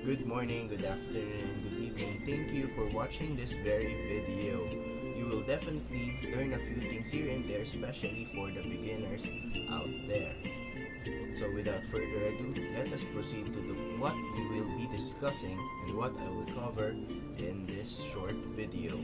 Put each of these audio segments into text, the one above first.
Good morning, good afternoon, good evening. Thank you for watching this very video. You will definitely learn a few things here and there, especially for the beginners out there. So without further ado, let us proceed to what we will be discussing and what I will cover in this short video.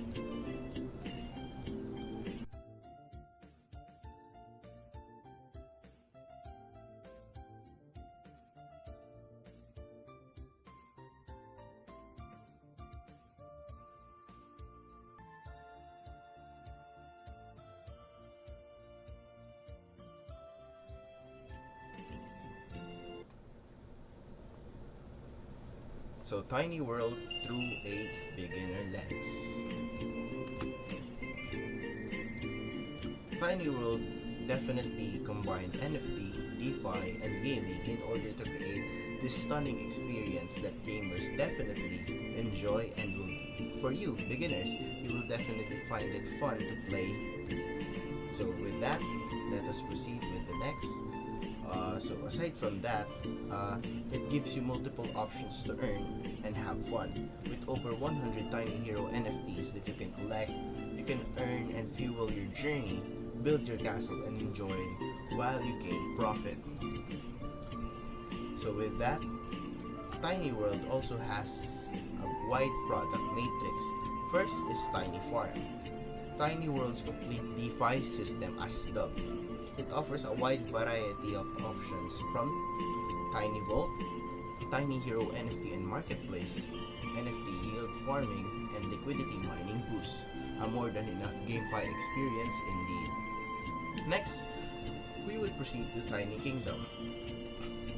So, Tiny World through a beginner lens. Tiny World definitely combined NFT, DeFi, and gaming in order to create this stunning experience that gamers definitely enjoy and will, for you, beginners, you will definitely find it fun to play. So with that, let us proceed with the next. So aside from that, it gives you multiple options to earn and have fun. With over 100 Tiny Hero NFTs that you can collect, you can earn and fuel your journey, build your castle, and enjoy while you gain profit. So with that, Tiny World also has a wide product matrix. First is Tiny Farm, Tiny World's complete DeFi system as dubbed. It offers a wide variety of options from Tiny Vault, Tiny Hero NFT and Marketplace, NFT yield farming, and liquidity mining boost. A more than enough GameFi experience indeed. Next, we will proceed to Tiny Kingdom,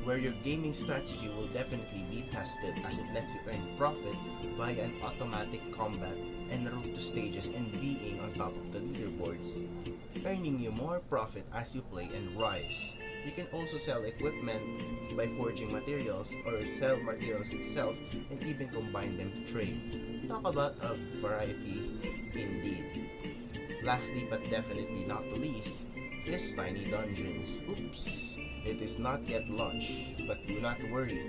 where your gaming strategy will definitely be tested as it lets you earn profit via an automatic combat and route to stages and being on top of the leaderboards, earning you more profit as you play and rise. You can also sell equipment by forging materials or sell materials itself and even combine them to trade. Talk about a variety indeed. Lastly but definitely not least is Tiny Dungeons. Oops, it is not yet launched, but do not worry.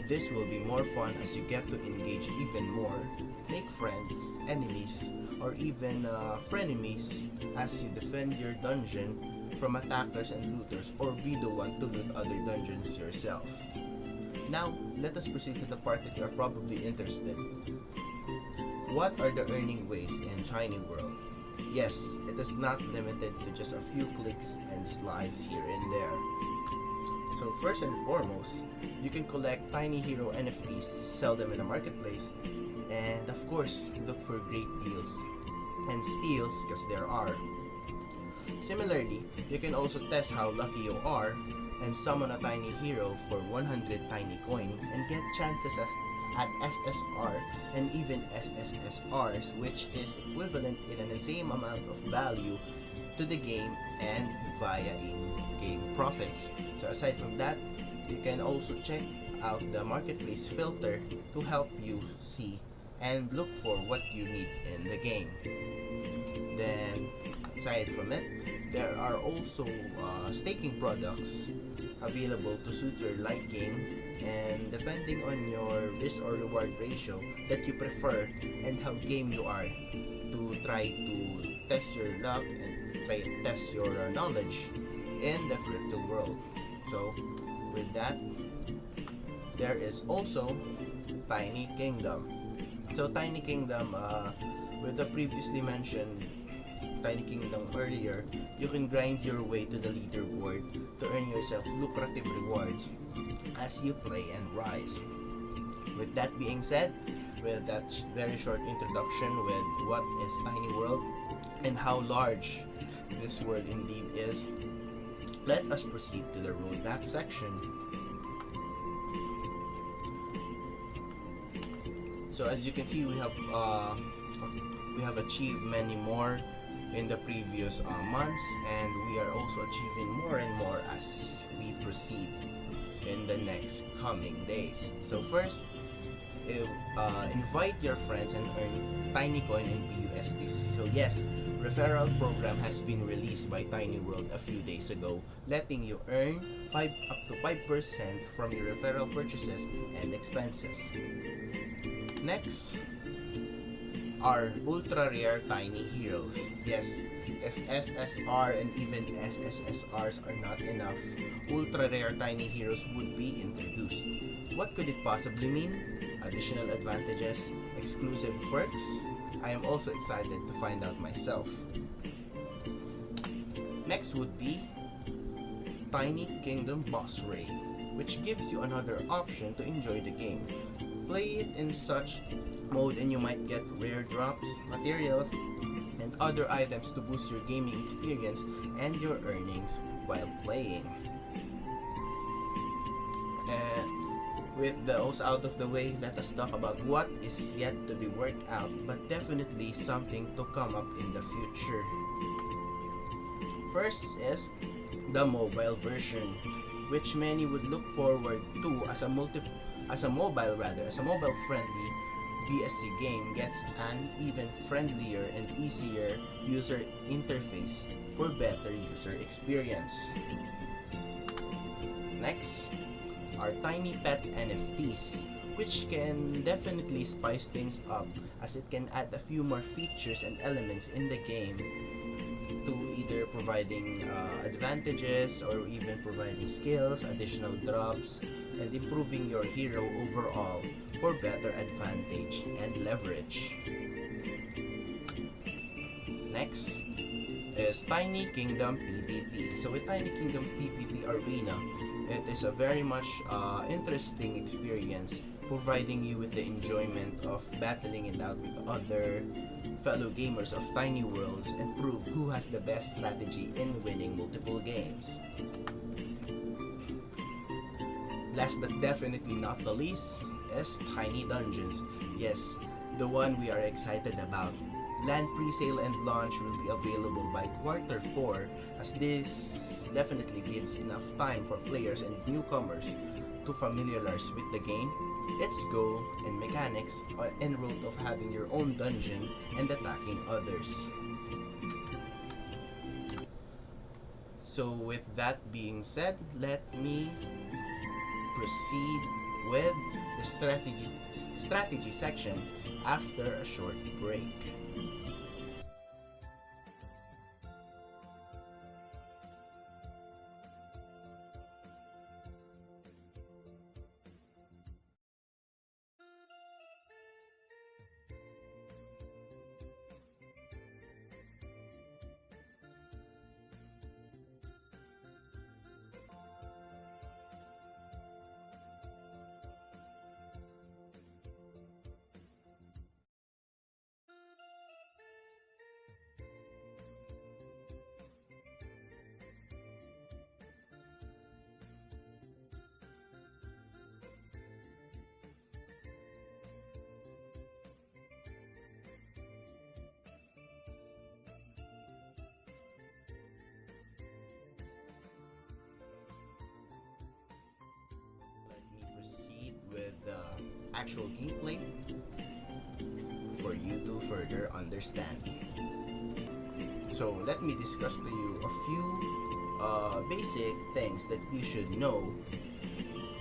This will be more fun as you get to engage even more, make friends, enemies, or even frenemies as you defend your dungeon from attackers and looters, or be the one to loot other dungeons yourself. Now, let us proceed to the part that you are probably interested. What are the earning ways in Tiny World? Yes, it is not limited to just a few clicks and slides here and there. So first and foremost, you can collect Tiny Hero NFTs, sell them in a marketplace, and of course, look for great deals and steals, because there are. Similarly, you can also test how lucky you are and summon a Tiny Hero for 100 Tiny Coin and get chances at SSR and even SSSRs, which is equivalent in an insane amount of value to the game and via in-game profits. So aside from that, you can also check out the marketplace filter to help you see and look for what you need in the game. Then aside from it, there are also staking products available to suit your like game, and depending on your risk or reward ratio that you prefer and how game you are, to try to test your luck and try to test your knowledge in the crypto world. So with that, there is also Tiny Kingdom. So Tiny Kingdom, with the previously mentioned Tiny Kingdom earlier, you can grind your way to the leaderboard to earn yourself lucrative rewards as you play and rise. With that being said, with that very short introduction with what is Tiny World and how large this world indeed is, let us proceed to the roadmap section. So as you can see, we have achieved many more in the previous months, and we are also achieving more and more as we proceed in the next coming days. So first, invite your friends and earn Tiny Coin and BUSDs. So yes, referral program has been released by Tiny World a few days ago, letting you earn up to 5% from your referral purchases and expenses. Next are ultra rare tiny heroes. Yes, if SSR and even SSSRs are not enough, ultra rare tiny heroes would be introduced. What could it possibly mean? Additional advantages, exclusive perks? I am also excited to find out myself. Next would be Tiny Kingdom Boss Raid, which gives you another option to enjoy the game. Play it in such mode and you might get rare drops, materials, and other items to boost your gaming experience and your earnings while playing. And with those out of the way, let us talk about what is yet to be worked out, but definitely something to come up in the future. First is the mobile version, which many would look forward to as a mobile-friendly BSC game gets an even friendlier and easier user interface for better user experience. Next are Tiny Pet NFTs, which can definitely spice things up as it can add a few more features and elements in the game to either providing advantages or even providing skills, additional drops, and improving your hero overall for better advantage and leverage. Next is Tiny Kingdom PvP. So with Tiny Kingdom PvP Arena, it is a very much interesting experience, providing you with the enjoyment of battling it out with other fellow gamers of Tiny Worlds and prove who has the best strategy in winning multiple games. Last but definitely not the least is Tiny Dungeons. Yes, the one we are excited about. Land pre-sale and launch will be available by Q4, as this definitely gives enough time for players and newcomers to familiarize with the game, its goal and mechanics, en route of having your own dungeon and attacking others. So with that being said, let me proceed with the strategy section after a short break. Proceed with the actual gameplay for you to further understand. So let me discuss to you a few basic things that you should know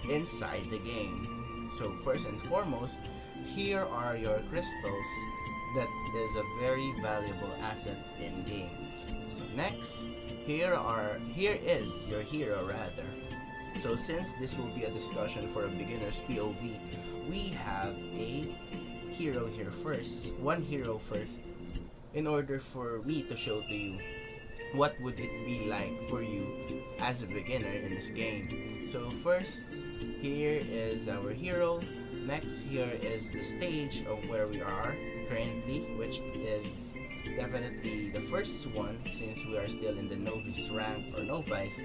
inside the game. So first and foremost, here are your crystals. That is a very valuable asset in game. So next, here is your hero rather. So since this will be a discussion for a beginner's POV, we have a hero here first, one hero first, in order for me to show to you what would it be like for you as a beginner in this game. So first, here is our hero. Next, here is the stage of where we are currently, which is definitely the first one since we are still in the novice rank or novice,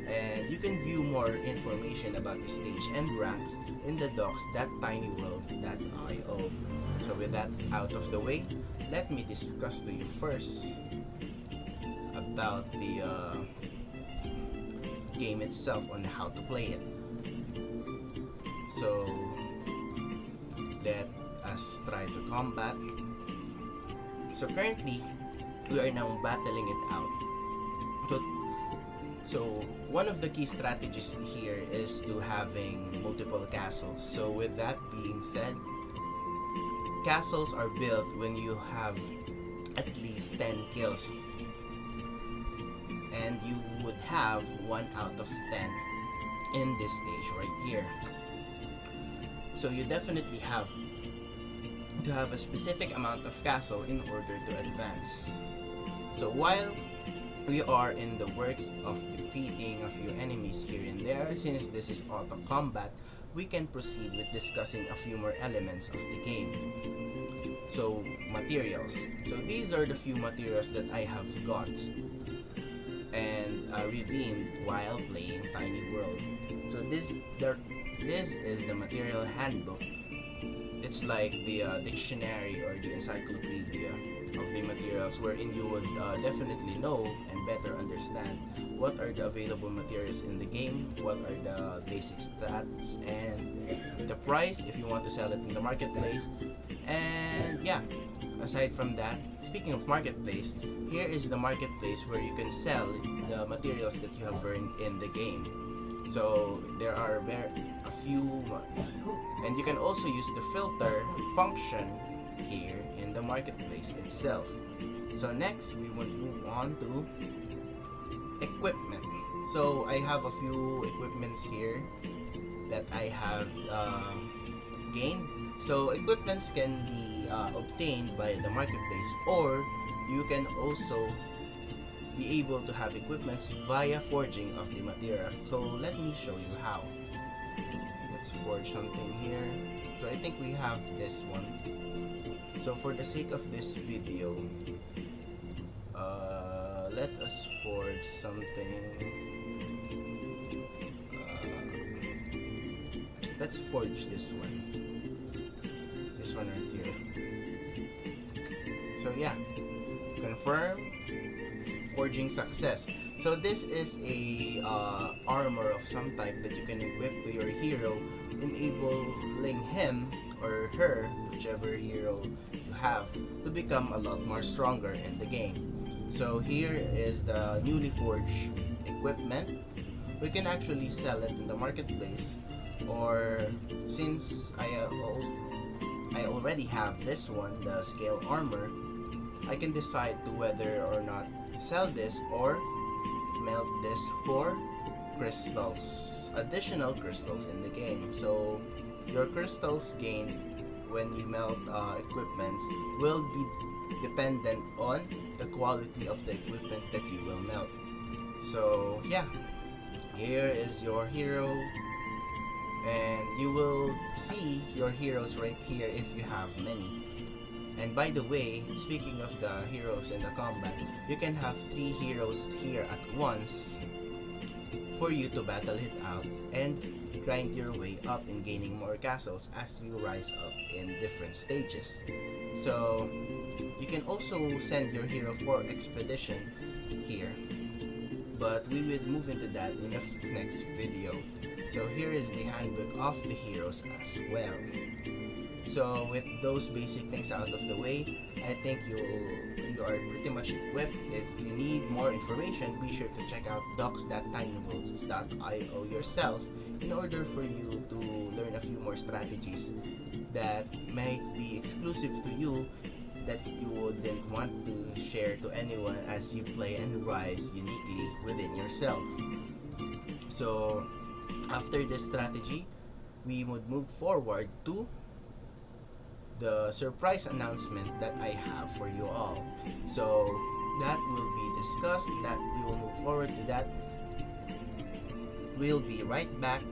and you can view more information about the stage and ranks in the docs.tinyworld.io. So with that out of the way, let me discuss to you first about the game itself on how to play it. So let us try to combat. So currently, we are now battling it out. So, so one of the key strategies here is to having multiple castles. So with that being said, castles are built when you have at least 10 kills, and you would have 1 out of 10 in this stage right here. So you definitely have to have a specific amount of castle in order to advance. So while we are in the works of defeating a few enemies here and there, since this is auto combat, we can proceed with discussing a few more elements of the game. So materials. So these are the few materials that I have got and redeemed while playing Tiny World. So this is the material handbook. It's like the dictionary or the encyclopedia of the materials, wherein you would definitely know and better understand what are the available materials in the game, what are the basic stats, and the price if you want to sell it in the marketplace. And yeah, aside from that, speaking of marketplace, here is the marketplace where you can sell the materials that you have earned in the game. So there are a few, and you can also use the filter function here in the marketplace itself. So next we will move on to equipment. So I have a few equipments here that I have gained. So equipments can be obtained by the marketplace, or you can also be able to have equipments via forging of the material. So let me show you how. Let's forge something here. So I think we have this one. So for the sake of this video, let us forge something. Let's forge this one. This one right here. So yeah, confirm. Forging success. So this is a armor of some type that you can equip to your hero, enabling him or her, whichever hero you have, to become a lot more stronger in the game. So here is the newly forged equipment. We can actually sell it in the marketplace, or since I already have this one, the scale armor, I can decide to whether or not sell this or melt this for crystals, additional crystals in the game. So your crystals gained when you melt equipments will be dependent on the quality of the equipment that you will melt. So yeah, here is your hero, and you will see your heroes right here if you have many. And by the way, speaking of the heroes in the combat, you can have 3 heroes here at once for you to battle it out and grind your way up in gaining more castles as you rise up in different stages. So you can also send your hero for expedition here, but we will move into that in the next video. So here is the handbook of the heroes as well. So with those basic things out of the way, I think you are pretty much equipped. If you need more information, be sure to check out docs.tinyworlds.io yourself in order for you to learn a few more strategies that might be exclusive to you, that you wouldn't want to share to anyone as you play and rise uniquely within yourself. So after this strategy, we would move forward to the surprise announcement that I have for you all. So that will be discussed, that we will move forward to that. We'll be right back.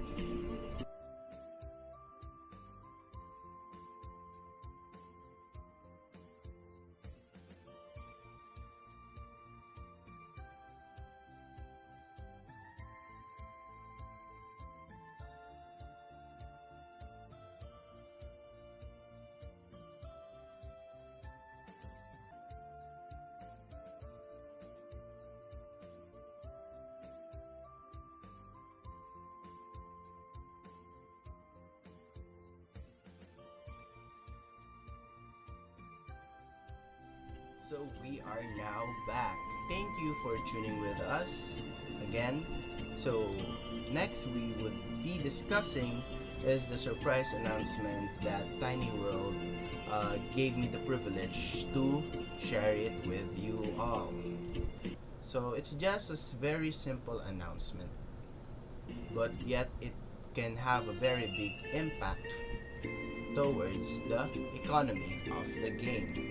So we are now back. Thank you for tuning with us again. So next we would be discussing is the surprise announcement that Tiny World gave me the privilege to share it with you all. So it's just a very simple announcement, but yet it can have a very big impact towards the economy of the game.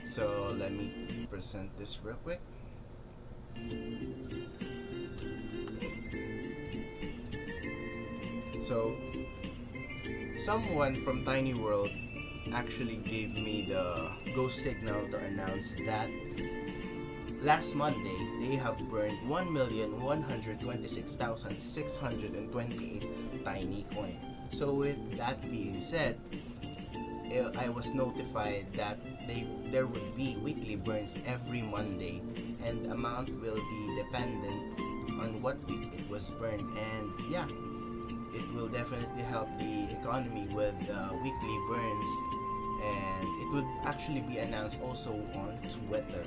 So let me present this real quick. So someone from Tiny World actually gave me the go signal to announce that last Monday they have burned 1,126,628 Tiny coin. So with that being said, I was notified that there would be weekly burns every Monday, and the amount will be dependent on what week it was burned. And yeah, it will definitely help the economy with weekly burns, and it would actually be announced also on Twitter.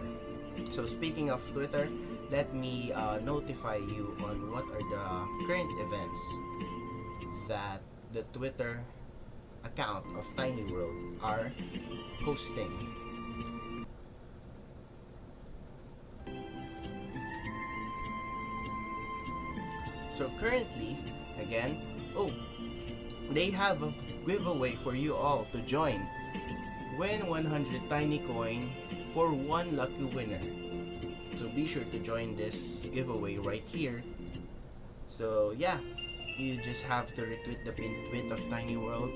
So speaking of Twitter, let me notify you on what are the current events that the Twitter account of Tiny World are hosting. So currently, again, they have a giveaway for you all to join. Win 100 Tiny coin for one lucky winner. So be sure to join this giveaway right here. So yeah, you just have to retweet the pinned tweet of Tiny World,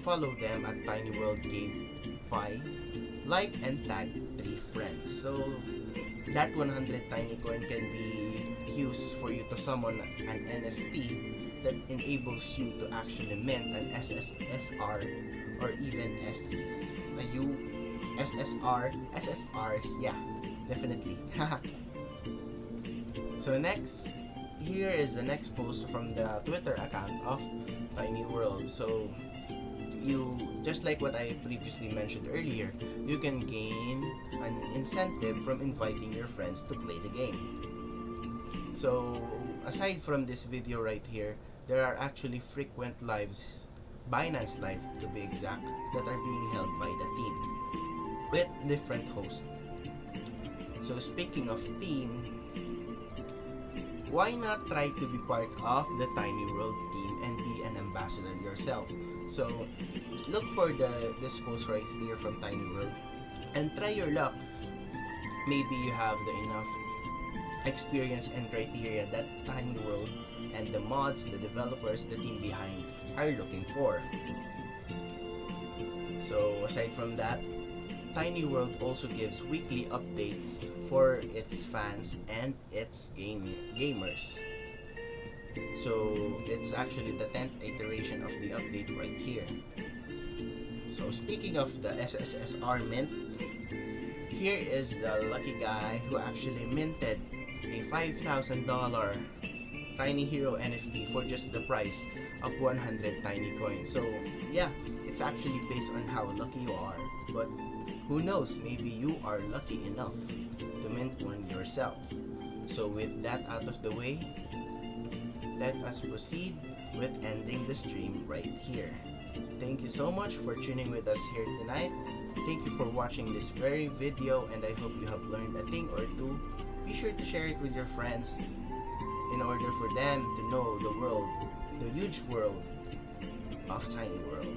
follow them at Tiny World GameFi, like and tag 3 friends. So that 100 Tiny coin can be used for you to summon an NFT that enables you to actually mint an SSR or even SSRs, yeah, definitely. So next, here is the next post from the Twitter account of Tiny World. So you, just like what I previously mentioned earlier, you can gain an incentive from inviting your friends to play the game. So aside from this video right here, there are actually frequent lives, Binance Live to be exact, that are being held by the team with different hosts. So speaking of team, why not try to be part of the Tiny World team and be an ambassador yourself? So look for this post right here from Tiny World and try your luck. Maybe you have the enough experience and criteria that Tiny World and the mods, the developers, the team behind are looking for. So aside from that, Tiny World also gives weekly updates for its fans and its gamers. So it's actually the 10th iteration of the update right here. So speaking of the SSR mint, here is the lucky guy who actually minted a $5,000 Tiny Hero NFT for just the price of 100 Tiny coins. So yeah, it's actually based on how lucky you are, but who knows, maybe you are lucky enough to mint one yourself. So with that out of the way, let us proceed with ending the stream right here. Thank you so much for tuning with us here tonight. Thank you for watching this very video, and I hope you have learned a thing or two. Be sure to share it with your friends in order for them to know the world, the huge world of Tiny World.